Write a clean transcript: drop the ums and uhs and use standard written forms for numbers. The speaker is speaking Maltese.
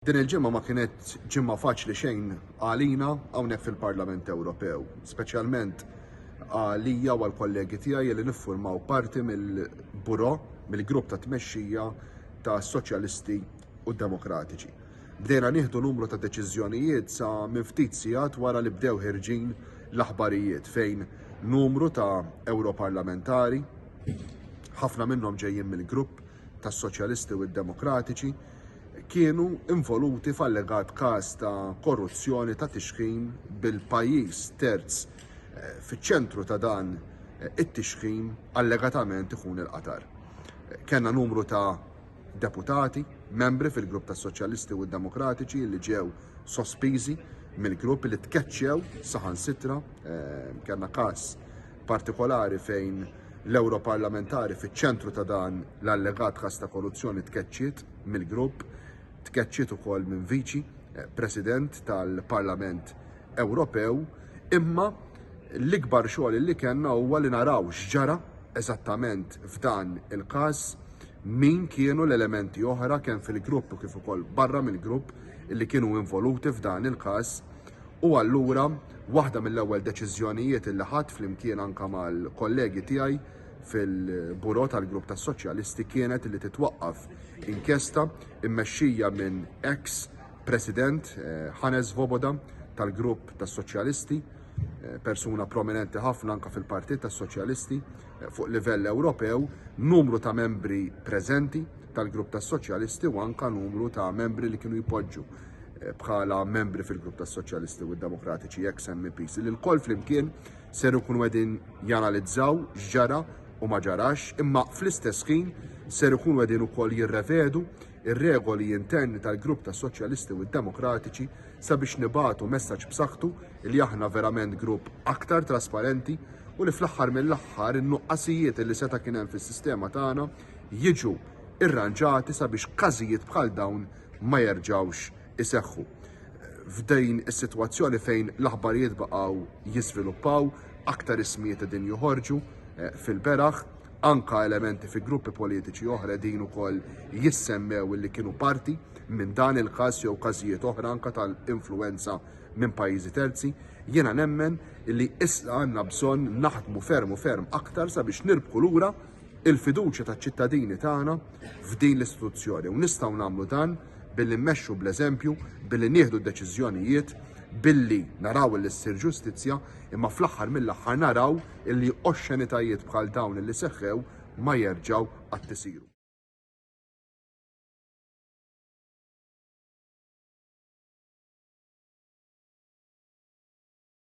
Din il-ġimma ma kienet ġimma faċli xejn għalina hawnhekk fil-Parlament Ewropew, speċjalment għalija u għal-kollegi tiegħi li niffurmaw parti mill-buro, mill-grupp ta' tmexxija ta' Soċjalisti u Demokratiċi. Bdejna nieħdu numru ta' deċiżjonijiet sa minn ftit sigħat wara li bdew ħirġin l-aħbarijiet fejn numru ta' Europarlamentari, ħafna minnhom ġejjin mill-grupp tas Soċjalisti u Demokratiċi, kienu involuti f'allegat każ ta' korruzzjoni ta' tixħim bil-pajjiż terz fiċ-ċentru ta' dan it-tixħim allegatament ikun il-Qatar. Kenna numru ta' deputati, membri fil-grupp tas Soċjalisti u Demokratiċi li ġew sospiżi mill-grupp li tkeċċew saħansitra. Kenna każ partikolari fejn l-Europarlamentari fiċ-ċentru ta' dan l-allegat każ ta' korruzzjoni tkeċċiet mill-grupp, tkeċċiet ukoll minn viċi President tal-Parlament Ewropew, imma l-ikbar xogħol li kellna huwa li naraw x'ġara eżattament f'dan il-każ, min kienu l-elementi oħra kemm fil-grupp u kif ukoll barra mill-grupp li kienu involuti f'dan il-każ. U allura waħda mill-ewwel deċiżjonijiet li ħadd flimkien anke mal-kollegi tiegħi fil-buro tal-grupp tas Soċjalisti kienet li titwaqqaf inkjesta immexxija minn ex-President Hannes Swoboda tal-grupp tas Soċjalisti, persuna prominenti ħafna anke fil-Partit tas Soċjalisti fuq livell Ewropew, numru ta' membri preżenti tal-grupp tas Soċjalisti u anke numru ta' membri li kienu jpoġġu bħala membri fil-grupp tas Soċjalisti u Demokratiċi ex-MPs li l-koll flimkien ser ikunu qegħdin janalizzaw x'ġara u ma ġarax, imma fl-istess ħin ser ikunu qegħdin ukoll jirrevedu ir-regoli interni tal-grupp tas Soċjalisti u Demokratiċi sabiex nibagħtu messaġġ b'saħħtu li aħna verament grupp aktar trasparenti u li fl-aħħar mill-aħħar in-nuqqasijiet li seta' kien hemm fis-sistema tagħna jiġu irranġati sabiex każijiet bħal dawn ma jerġgħux iseħħu. F'din is-sitwazzjoni fejn l-aħbarijiet baqgħu jiżviluppaw, aktar ismijiet qegħdin joħorġu fil-beraħ, anka elementi fi gruppi politiċi oħra din ukoll jissemmew li kienu parti minn dan il-każ jew każijiet oħra anka tal-influenza minn pajjiżi terzi. Jiena nemmen li issa għandna bżonn naħdmu ferm aktar sabiex nirbħu lura il-fiduċja taċ-ċittadini tagħna f'din l-istituzzjoni u nistgħu nagħmlu dan billi mmexxu bl-eżempju, billi nieħdu d-deċiżjonijiet, billi naraw li ssir ġustizzja, imma fl-aħħar mill-aħħar naraw illi oxxenitajiet bħal dawn li seħħew ma jerġgħu qatt isiru.